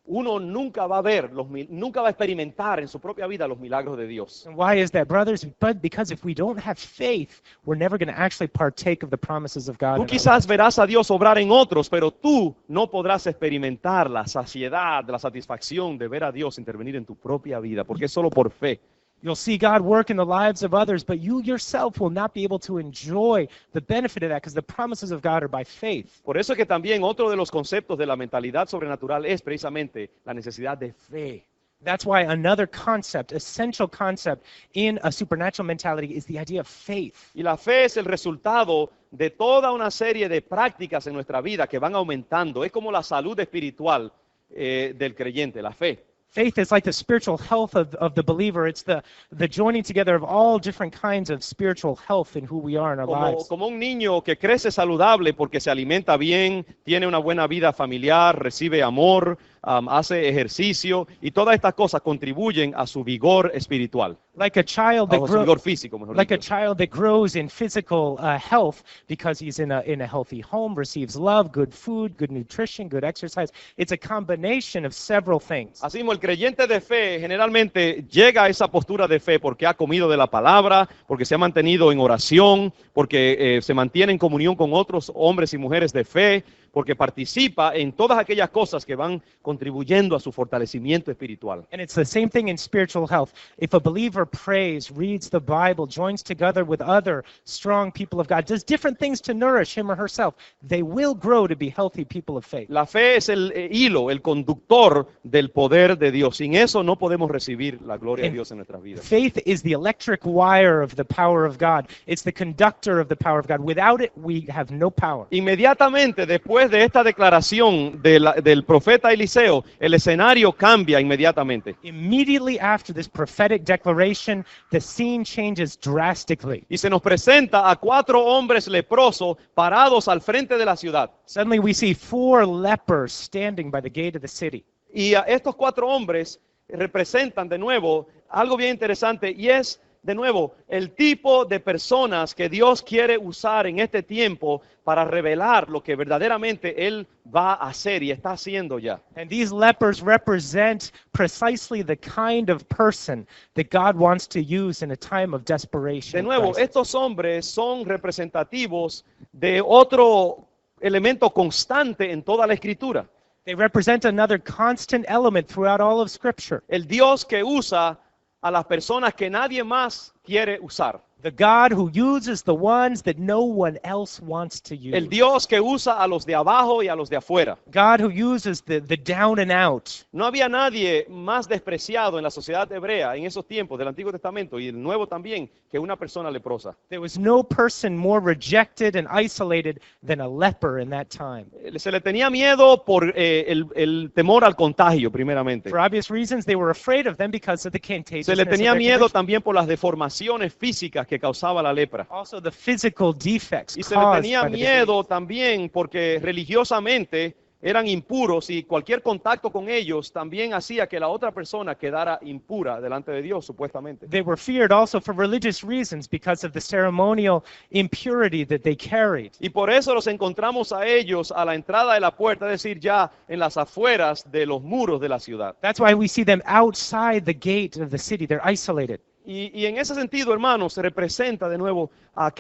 uno nunca va a ver, nunca va a experimentar en su propia vida los milagros de Dios. And why is that, brothers? But because if we don't have faith, we're never going to actually partake of the promises of God. Tú in our quizás verás a Dios obrar en otros, pero tú no podrás experimentar la saciedad, la satisfacción de ver a Dios intervenir en tu propia vida, porque es solo por fe. You'll see God work in the lives of others, but you yourself will not be able to enjoy the benefit of that because the promises of God are by faith. Por eso es que también otro de los conceptos de la mentalidad sobrenatural es precisamente la necesidad de fe. That's why another concept, essential concept in a supernatural mentality is the idea of faith. Y la fe es el resultado de toda una serie de prácticas en nuestra vida que van aumentando. Es como la salud espiritual del creyente, la fe. Faith is like the spiritual health of the believer. It's the joining together of all different kinds of spiritual health in who we are in our lives. Como un niño que crece saludable porque se alimenta bien, tiene una buena vida familiar, recibe amor, hace ejercicio y todas estas cosas contribuyen a su vigor espiritual, Like a child that a su vigor grows. físico, mejor Like a dicho. child that grows in physical health because he's in a healthy home, receives love, good food, good nutrition, good exercise. It's a combination of several things. Así mismo, el creyente de fe generalmente llega a esa postura de fe porque ha comido de la palabra, porque se ha mantenido en oración, porque se mantiene en comunión con otros hombres y mujeres de fe, porque participa en todas aquellas cosas que van contribuyendo a su fortalecimiento espiritual. And it's the same thing in spiritual health. If a believer prays, reads the Bible, joins together with other strong people of God, does different things to nourish him or herself, they will grow to be healthy people of faith. La fe es el hilo, el conductor del poder de Dios. Sin eso no podemos recibir la gloria de Dios en nuestras vidas. Faith is the electric wire of the power of God. It's the conductor of the power of God. Without it, we have no power. Inmediatamente después de esta declaración del profeta Eliseo, el escenario cambia inmediatamente. Immediately after this prophetic declaration, the scene changes drastically. Y se nos presenta a 4 hombres leprosos parados al frente de la ciudad. Suddenly we see 4 lepers standing by the gate of the city. Y a estos 4 hombres representan de nuevo algo bien interesante y es de nuevo el tipo de personas que Dios quiere usar en este tiempo para revelar lo que verdaderamente Él va a hacer y está haciendo ya. And these lepers represent precisely the kind of person that God wants to use in a time of desperation. De nuevo, crisis. estos hombres son representativos de otro elemento constante en toda la Escritura. They represent another constant element throughout all of Scripture. El Dios que usa a las personas que nadie más quiere usar. The God who uses the ones that no one else wants to use. El Dios que usa a los de abajo y a los de afuera. God who uses the down and out. No había nadie más despreciado en la sociedad hebrea en esos tiempos del Antiguo Testamento y el Nuevo también que una persona leprosa. There was no person more rejected and isolated than a leper in that time. Se le tenía miedo por el temor al contagio, primeramente. For obvious reasons, they were afraid of them because of the contagiousness. Se le tenía of their miedo condition. también por las deformaciones físicas que causaba la lepra. Also the physical defects Y se le caused tenía by the miedo disease. también porque religiosamente eran impuros y cualquier contacto con ellos también hacía que la otra persona quedara impura delante de Dios, supuestamente. They were feared also for religious reasons because of the ceremonial impurity that they carried. Y por eso los encontramos a ellos a la entrada de la puerta, es decir, ya en las afueras de los muros de la ciudad. That's why we see them outside the gate of the city. They're isolated. Y en ese sentido, hermanos, se representa de nuevo a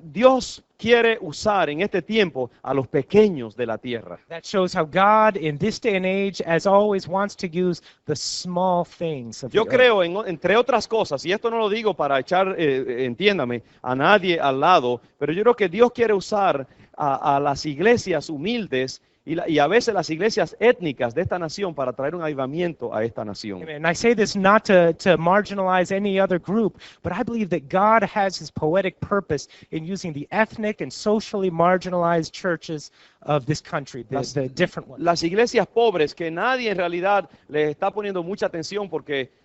Dios quiere usar en este tiempo a los pequeños de la tierra. That shows how God, in this day and age, as always, wants to use the small things of Yo the earth. creo, entre otras cosas, y esto no lo digo para echar, entiéndame, a nadie al lado, pero yo creo que Dios quiere usar a las iglesias humildes y a veces las iglesias étnicas de esta nación para traer un avivamiento a esta nación. And I say this not to marginalize any other group, but I believe that God has his poetic purpose in using the ethnic and socially marginalized churches of this country, the different ones. Las iglesias pobres que nadie en realidad les está poniendo mucha atención porque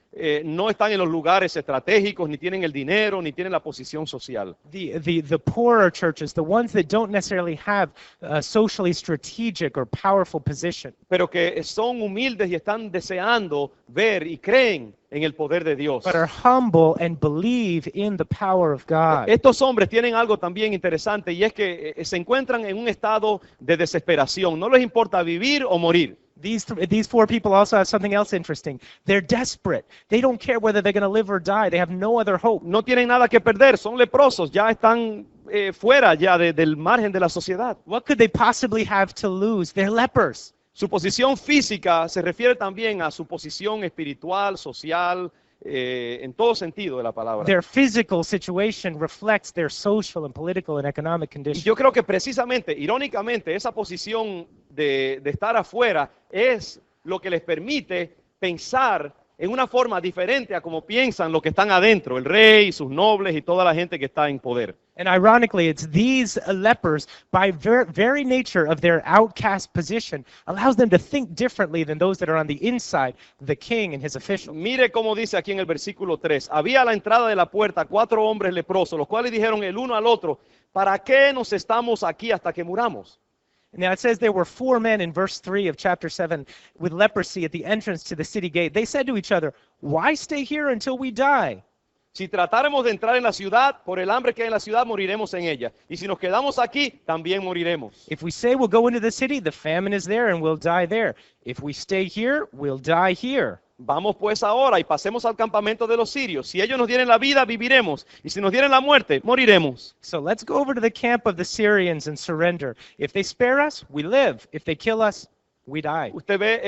no están en los lugares estratégicos, ni tienen el dinero, ni tienen la posición social. The poorer churches, the ones that don't necessarily have a socially strategic or powerful position, Pero que son humildes y están deseando ver y creen en el poder de Dios. but are humble and believe in the power of God. Estos hombres tienen algo también interesante y es que se encuentran en un estado de desesperación. No les importa vivir o morir. These 4 people also have something else interesting. They're desperate. They don't care whether they're going to live or die. They have no other hope. No tienen nada que perder, son leprosos, ya están fuera ya del margen de la sociedad. What could they possibly have to lose? They're lepers. Su posición física se refiere también a su posición espiritual, social, en todo sentido de la palabra. Their physical situation reflects their social and political and economic Y condition. yo creo que precisamente, irónicamente, esa posición de estar afuera es lo que les permite pensar en una forma diferente a como piensan los que están adentro, el rey, sus nobles y toda la gente que está en poder. And ironically, it's these lepers, by very nature of their outcast position, allows them to think differently than those that are on the inside, the king and his officials. Mire cómo dice aquí en el versículo 3. Había a la entrada de la puerta 4 hombres leprosos, los cuales dijeron el uno al otro, ¿para qué nos estamos aquí hasta que muramos? Now it says there were 4 men in verse 3 of chapter 7 with leprosy at the entrance to the city gate. They said to each other, "Why stay here until we die?" Si tratáramos de entrar en la ciudad, por el hambre que hay en la ciudad, moriremos en ella. Y si nos quedamos aquí, también moriremos. If we say we'll go into the city, the famine is there and we'll die there. If we stay here, we'll die here. Vamos pues ahora y pasemos al campamento de los sirios. Si ellos nos dieren la vida, viviremos. Y si nos dieren la muerte, moriremos. So let's go over to the camp of the Syrians and surrender. If they spare us, we live. If they kill us, we die. Usted ve,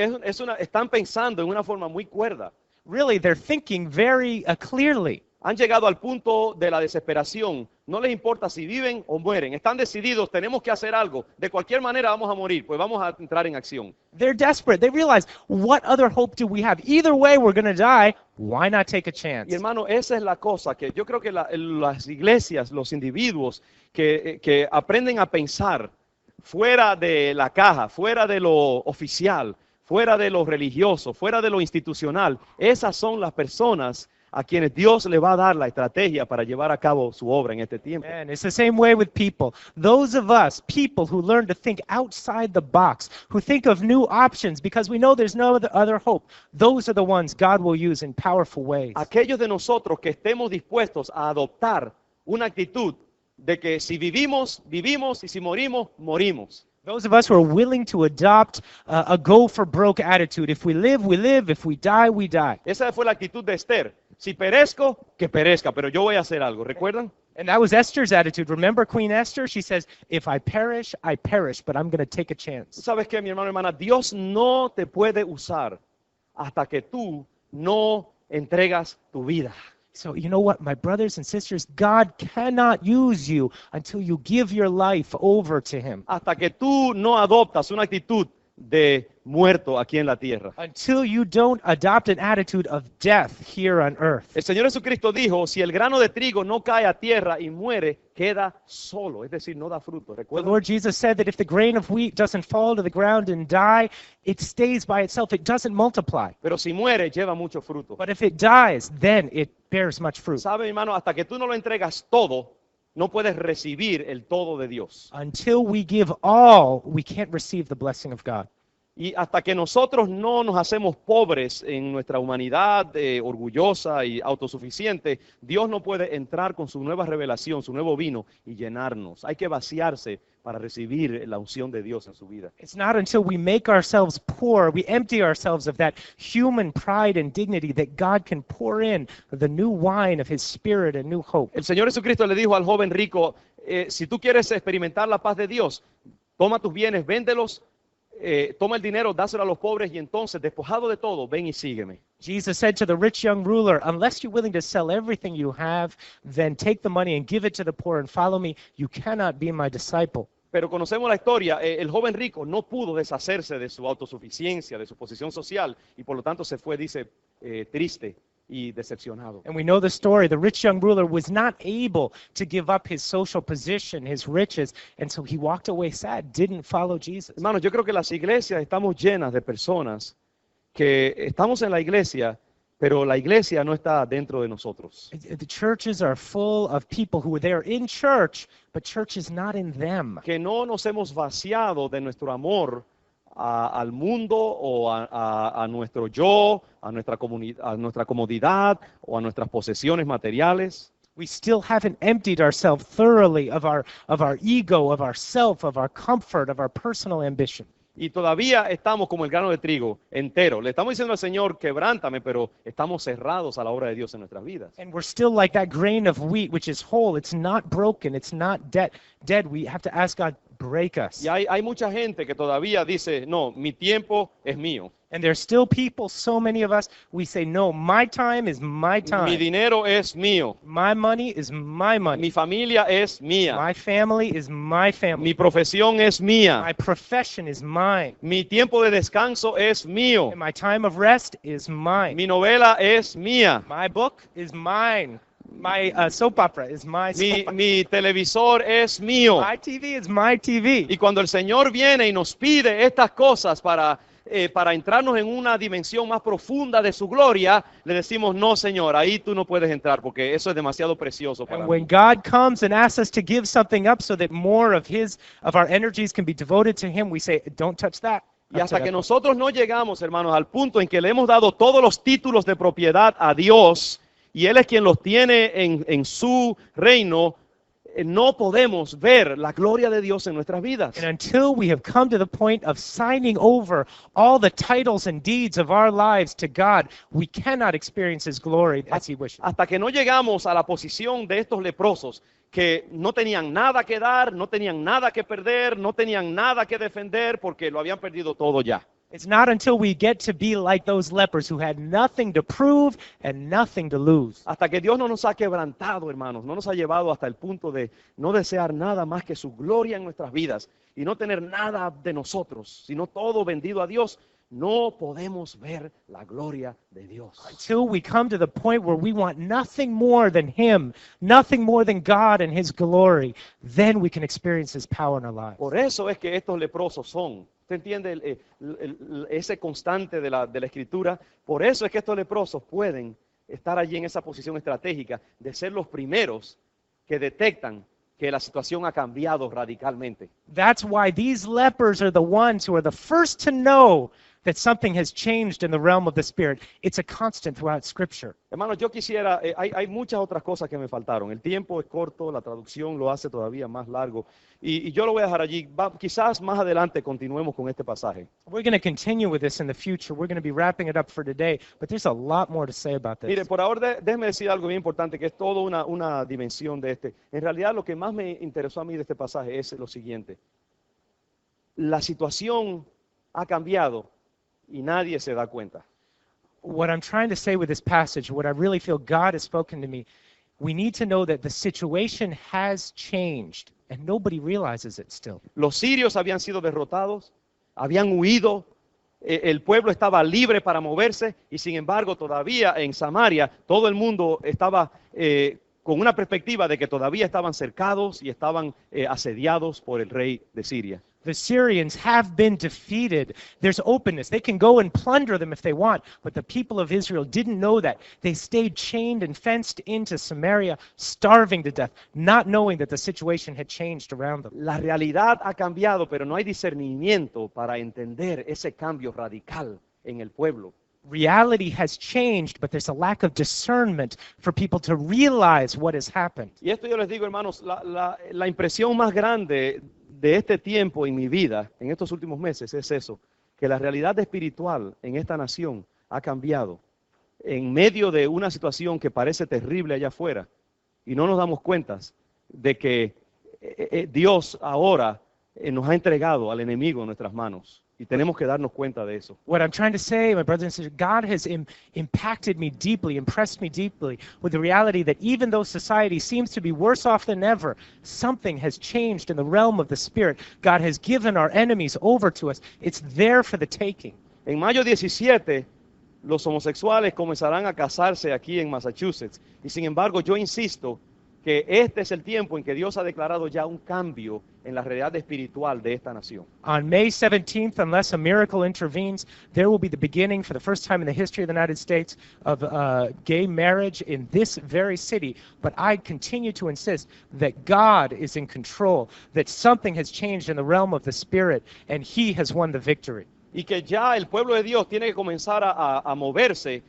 están pensando en una forma muy cuerda. Really, they're thinking very clearly. Han llegado al punto de la desesperación. No les importa si viven o mueren. Están decididos, tenemos que hacer algo. De cualquier manera vamos a morir, pues vamos a entrar en acción. They're desperate. They realize, what other hope do we have? Either way, we're going to die. Why not take a chance? Y hermano, esa es la cosa que yo creo que las iglesias, los individuos que aprenden a pensar fuera de la caja, fuera de lo oficial, fuera de lo religioso, fuera de lo institucional, esas son las personas a quienes Dios le va a dar la estrategia para llevar a cabo su obra en este tiempo. And it's the same way with people. Those of us, people who learn to think outside the box, who think of new options because we know there's no other hope, those are the ones God will use in powerful ways. Aquellos de nosotros que estemos dispuestos a adoptar una actitud de que si vivimos, vivimos y si morimos, morimos. Those of us who are willing to adopt a go-for-broke attitude. If we live, we live. If we die, we die. Esa fue la actitud de Esther. Si perezco, que perezca, pero yo voy a hacer algo. ¿Recuerdan? And that was Esther's attitude. Remember Queen Esther? She says, if I perish, but I'm going to take a chance. ¿Sabes qué, mi hermano y hermana? Dios no te puede usar hasta que tú no entregas tu vida. So you know what, my brothers and sisters, God cannot use you until you give your life over to Him. Hasta que tú no adoptas una actitud de muerto aquí en la tierra. Until you don't adopt an attitude of death here on earth. El Señor Jesucristo dijo, si el grano de trigo no cae a tierra y muere, queda solo, es decir, no da fruto. The ¿Recuerdan? Lord Jesus said that if the grain of wheat doesn't fall to the ground and die, it stays by itself. It doesn't multiply. Pero si muere, lleva mucho fruto. But if it dies, then it bears much fruit. ¿Sabe, hermano? Hasta que tú no lo entregas todo, no puedes recibir el todo de Dios. Until we give all, we can't receive the blessing of God. Y hasta que nosotros no nos hacemos pobres en nuestra humanidad orgullosa y autosuficiente, Dios no puede entrar con su nueva revelación, su nuevo vino y llenarnos. Hay que vaciarse para recibir la unción de Dios en su vida. It's not until we make ourselves poor, we empty ourselves of that human pride and dignity that God can pour in the new wine of His Spirit and new hope. El Señor Jesucristo le dijo al joven rico, si tú quieres experimentar la paz de Dios, toma tus bienes, véndelos, toma el dinero, dáselo a los pobres y entonces, despojado de todo, ven y sígueme. Jesus said to the rich young ruler, unless you're willing to sell everything you have, then take the money and give it to the poor and follow me. You cannot be my disciple. Pero conocemos la historia, el joven rico no pudo deshacerse de su autosuficiencia, de su posición social, y por lo tanto se fue, dice, triste y decepcionado. And we know the story. The rich young ruler was not able to give up his social position, his riches, and so he walked away sad, didn't follow Jesus. Hermanos, yo creo que las iglesias estamos llenas de personas que estamos en la iglesia, pero la iglesia no está dentro de nosotros. The churches are full of people who are there in church, but church is not in them. Que no nos hemos vaciado de nuestro amor al mundo o a nuestro yo, a nuestra comodidad o a nuestras posesiones materiales. We still haven't emptied ourselves thoroughly of our ego, of our self, of our comfort, of our personal ambition. Y todavía estamos como el grano de trigo entero. Le estamos diciendo al Señor, quebrántame, pero estamos cerrados a la obra de Dios en nuestras vidas. And we're still like that grain of wheat, which is whole. It's not broken. It's not dead. We have to ask God, break us. Y hay mucha gente que todavía dice, no, mi tiempo es mío. And there's still people, so many of us, we say, no, my time is my Mi time. dinero es mío. My money is my money. Mi familia es mía. My family is my family. Mi profesión es mía. My profession is mine. Mi tiempo de descanso es mío. And my time of rest is mine. Mi novela es mía. My book is mine. My soap opera is my soap opera. Mi televisor es mío. My TV is my TV. Y cuando el Señor viene y nos pide estas cosas para entrarnos en una dimensión más profunda de su gloria, le decimos, no, Señor, ahí tú no puedes entrar porque eso es demasiado precioso para And mí. when God comes and asks us to give something up so that more of our energies can be devoted to Him, we say, don't touch that. Y hasta que nosotros no llegamos, hermanos, al punto en que le hemos dado todos los títulos de propiedad a Dios y Él es quien los tiene en su reino, no podemos ver la gloria de Dios en nuestras vidas. And until we have come to the point of signing over all the titles and deeds of our lives to God, we cannot experience His glory as He wishes. Hasta que no llegamos a la posición de estos leprosos que no tenían nada que dar, no tenían nada que perder, no tenían nada que defender porque lo habían perdido todo ya. It's not until we get to be like those lepers who had nothing to prove and nothing to lose. Hasta que Dios no nos ha quebrantado, hermanos, no nos ha llevado hasta el punto de no desear nada más que su gloria en nuestras vidas y no tener nada de nosotros, sino todo vendido a Dios, no podemos ver la gloria de Dios. Until we come to the point where we want nothing more than Him, nothing more than God and His glory, then we can experience His power in our lives. Por eso es que estos leprosos son, ¿usted entiende ese constante de la Escritura? Por eso es que estos leprosos pueden estar allí en esa posición estratégica de ser los primeros que detectan que la situación ha cambiado radicalmente. That's why these lepers are the ones who are the first to know that something has changed in the realm of the Spirit. It's a constant throughout Scripture. Hermanos, yo quisiera, hay muchas otras cosas que me faltaron. El tiempo es corto, la traducción lo hace todavía más largo. Y yo lo voy a dejar allí. Quizás más adelante continuemos con este pasaje. We're going to continue with this in the future. We're going to be wrapping it up for today, but there's a lot more to say about this. Mire, por ahora déjeme decir algo bien importante, que es toda una dimensión de este. En realidad lo que más me interesó a mí de este pasaje es lo siguiente. La situación ha cambiado y nadie se da cuenta. What I'm trying to say with this passage, what I really feel God has spoken to me, we need to know that the situation has changed and nobody realizes it still. Los sirios habían sido derrotados, habían huido, el pueblo estaba libre para moverse y sin embargo todavía en Samaria todo el mundo estaba con una perspectiva de que todavía estaban cercados y estaban asediados por el rey de Siria. The Syrians have been defeated. There's openness. They can go and plunder them if they want, but the people of Israel didn't know that. They stayed chained and fenced into Samaria, starving to death, not knowing that the situation had changed around them. La realidad ha cambiado, pero no hay discernimiento para entender ese cambio radical en el pueblo. Reality has changed, but there's a lack of discernment for people to realize what has happened. Y esto yo les digo, hermanos, la impresión más grande de este tiempo en mi vida, en estos últimos meses, es eso, que la realidad espiritual en esta nación ha cambiado en medio de una situación que parece terrible allá afuera y no nos damos cuenta de que Dios ahora nos ha entregado al enemigo en nuestras manos. Y tenemos que darnos cuenta de eso. What I'm trying to say, my brothers and sisters, God has impacted me deeply, impressed me deeply with the reality that even though society seems to be worse off than ever, something has changed in the realm of the Spirit. God has given our enemies over to us. It's there for the taking. En mayo 17, los homosexuales comenzarán a casarse aquí en Massachusetts. Y sin embargo, yo insisto que este es el tiempo en que Dios ha declarado ya un cambio en la realidad espiritual de esta nación. On May 17th, unless a miracle intervenes, there will be the beginning for the first time in the history of the United States of gay marriage in this very city. But I continue to insist that God is in control, that something has changed in the realm of the Spirit, and He has won the victory. Y que ya el pueblo de Dios tiene que comenzar a moverse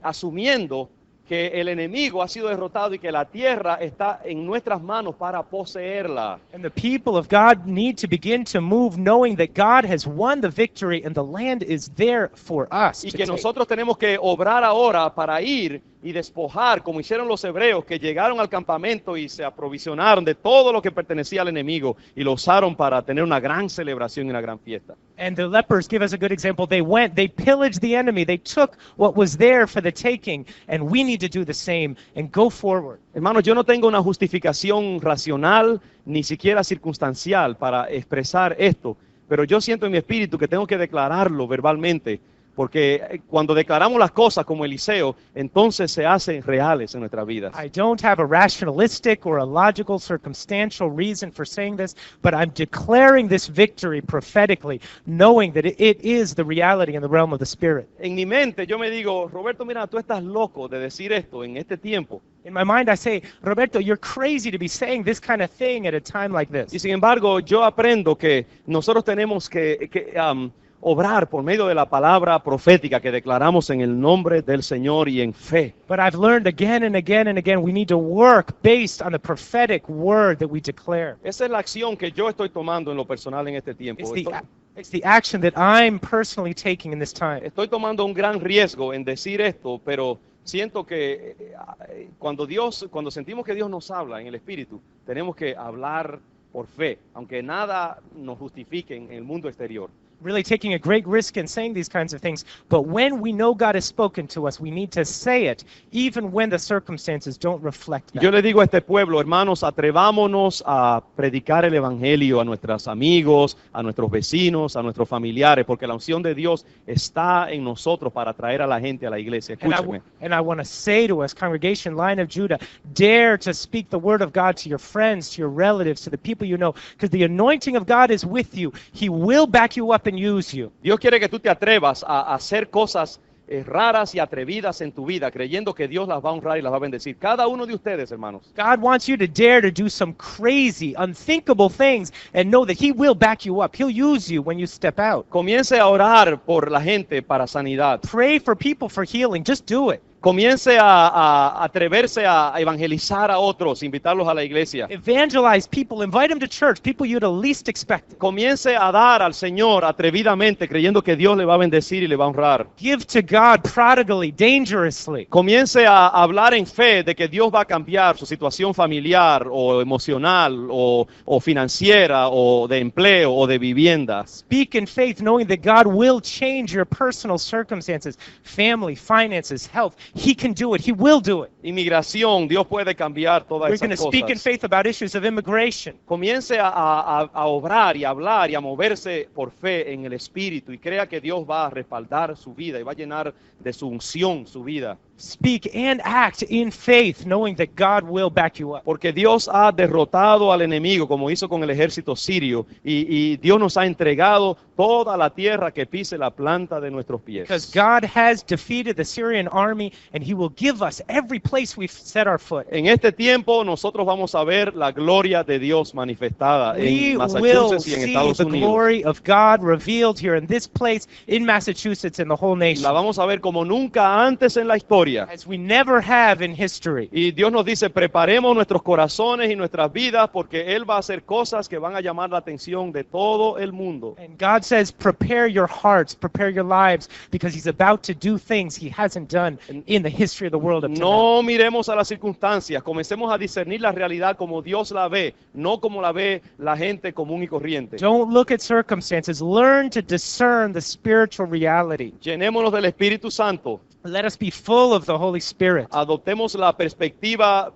asumiendo que el enemigo ha sido derrotado y que la tierra está en nuestras manos para poseerla. And the people of God need to begin to move knowing that God has won the victory and the land is there for us. Y to que take. nosotros tenemos que obrar ahora para ir y despojar, como hicieron los hebreos que llegaron al campamento y se aprovisionaron de todo lo que pertenecía al enemigo y lo usaron para tener una gran celebración y una gran fiesta. And the lepers give us a good example. They went, they pillaged the enemy, they took what was there for the taking, and we need to do the same and go forward. Hermanos, yo no tengo una justificación racional ni siquiera circunstancial para expresar esto, pero yo siento en mi espíritu que tengo que declararlo verbalmente, porque cuando declaramos las cosas como Eliseo, entonces se hacen reales en nuestras vidas. I don't have a rationalistic or a logical circumstantial reason for saying this, but I'm declaring this victory prophetically, knowing that it is the reality in the realm of the Spirit. En mi mente yo me digo, Roberto, mira, tú estás loco de decir esto en este tiempo. In my mind, I say, Roberto, you're crazy to be saying this kind of thing at a time like Y this. sin embargo, yo aprendo que nosotros tenemos que obrar por medio de la palabra profética que declaramos en el nombre del Señor y en fe. But I've learned again and again and again, we need to work based on the prophetic word that we declare. Esa es la acción que yo estoy tomando en lo personal en este tiempo. It's the, It's the action that I'm personally taking in this time. Estoy tomando un gran riesgo en decir esto, pero siento que cuando sentimos que Dios nos habla en el Espíritu, tenemos que hablar por fe, aunque nada nos justifique en el mundo exterior. Really taking a great risk in saying these kinds of things, but when we know God has spoken to us, we need to say it, even when the circumstances don't reflect Y yo that. le digo a este pueblo, hermanos, atrevámonos a predicar el Evangelio a nuestros amigos, a nuestros vecinos, a nuestros familiares, porque la unción de Dios está en nosotros para traer a la gente a la iglesia. Escúcheme. And I want to say to us, congregation, Lion of Judah, dare to speak the word of God to your friends, to your relatives, to the people you know, because the anointing of God is with you. He will back you up and use you. Dios quiere que tú te atrevas a hacer cosas raras y atrevidas en tu vida, creyendo que Dios las va a honrar y las va a bendecir. Cada uno de ustedes, hermanos. God wants you to dare to do some crazy, unthinkable things and know that He will back you up. He'll use you when you step out. Comience a orar por la gente para sanidad. Pray for people for healing. Just do it. Comience a atreverse a evangelizar a otros, invitarlos a la iglesia. Evangelize people. Invite them to church. People you'd least expect it. Comience a dar al Señor atrevidamente, creyendo que Dios le va a bendecir y le va a honrar. Give to God prodigally, dangerously. Comience a hablar en fe de que Dios va a cambiar su situación familiar o emocional o financiera o de empleo o de vivienda. Speak in faith, knowing that God will change your personal circumstances, family, finances, health. He can do it. He will do it. Inmigración, Dios puede cambiar todas We're going to esas speak in cosas. faith about issues of immigration. Comience a obrar y a hablar y a moverse por fe en el Espíritu y crea que Dios va a respaldar su vida y va a llenar de su unción su vida. Speak and act in faith, knowing that God will back you up. Porque Dios ha derrotado al enemigo como hizo con el ejército sirio y Dios nos ha entregado toda la tierra que pise la planta de nuestros pies. Because God has defeated the Syrian army, and He will give us every place we've set our foot. En este tiempo nosotros vamos a ver la gloria de Dios manifestada We en will Massachusetts y en see Estados the Unidos. glory of God revealed here in this place, in Massachusetts, and the whole La nation, vamos a ver como nunca antes en la historia. as we never have in history. Y Dios nos dice, preparemos nuestros corazones y nuestras vidas porque Él va a hacer cosas que van a llamar la atención de todo el mundo. And God says, prepare your hearts, prepare your lives, because He's about to do things He hasn't done in the history of the world up to now. No miremos a las circunstancias, comencemos a discernir la realidad como Dios la ve, no como la ve la gente común y corriente. Don't look at circumstances. Learn to discern the spiritual reality. Llenémonos del Espíritu Santo, Let us be full of the Holy Spirit. adoptemos la perspectiva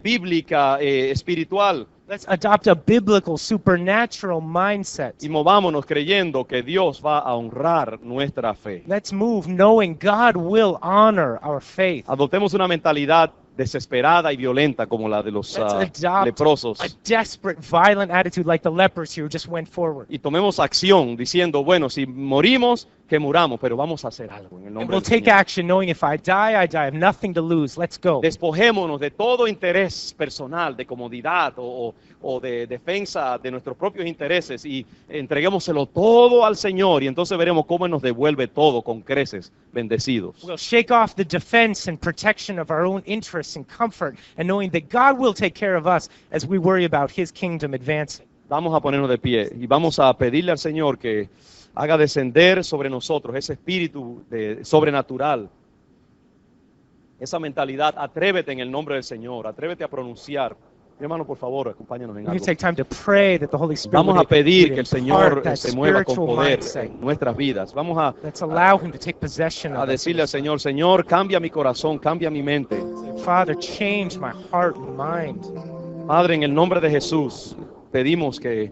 bíblica, espiritual Let's adopt a biblical, supernatural mindset. y movámonos creyendo que Dios va a honrar nuestra fe. Let's move knowing God will honor our faith. Adoptemos una mentalidad desesperada y violenta como la de los Let's adopt leprosos. a desperate, violent attitude like the lepers here who just went forward. Y tomemos acción diciendo, bueno, si morimos, que muramos, pero vamos a hacer algo en el And nombre we'll del take Señor. action knowing if I die, I die. I have nothing to lose. Let's go. Despojémonos de todo interés personal, de comodidad o de defensa de nuestros propios intereses y entreguémoselo todo al Señor y entonces veremos cómo Él nos devuelve todo con creces bendecidos. We'll shake off the defense and protection of our own interests and comfort, and knowing that God will take care of us as we worry about His kingdom advancing. Vamos a ponernos de pie y vamos a pedirle al Señor que haga descender sobre nosotros ese espíritu sobrenatural, esa mentalidad. Atrévete en el nombre del Señor, atrévete a pronunciar. Mi hermano, por favor, acompáñanos en We can algo. take time to pray that the Holy Spirit Vamos a would pedir que el impart Señor that se mueva con spiritual poder mindset. en nuestras vidas. Vamos a Let's allow Him to take possession of us. decirle al Señor, Señor, cambia mi corazón, cambia mi mente. Father, change my heart and mind. Padre, en el nombre de Jesús, pedimos que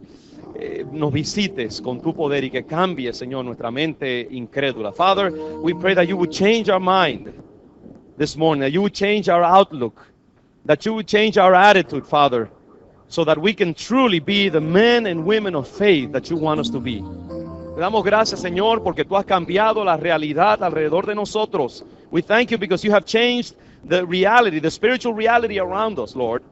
nos visites con tu poder y que cambie, Señor, nuestra mente incrédula. Father, we pray that you would change our mind this morning, that you would change our outlook, that you would change our attitude, Father, so that we can truly be the men and women of faith that you want us to be. Te damos gracias, Señor, porque tú has cambiado la realidad alrededor de nosotros. We thank you because you have changed the reality, the spiritual reality around us, Lord.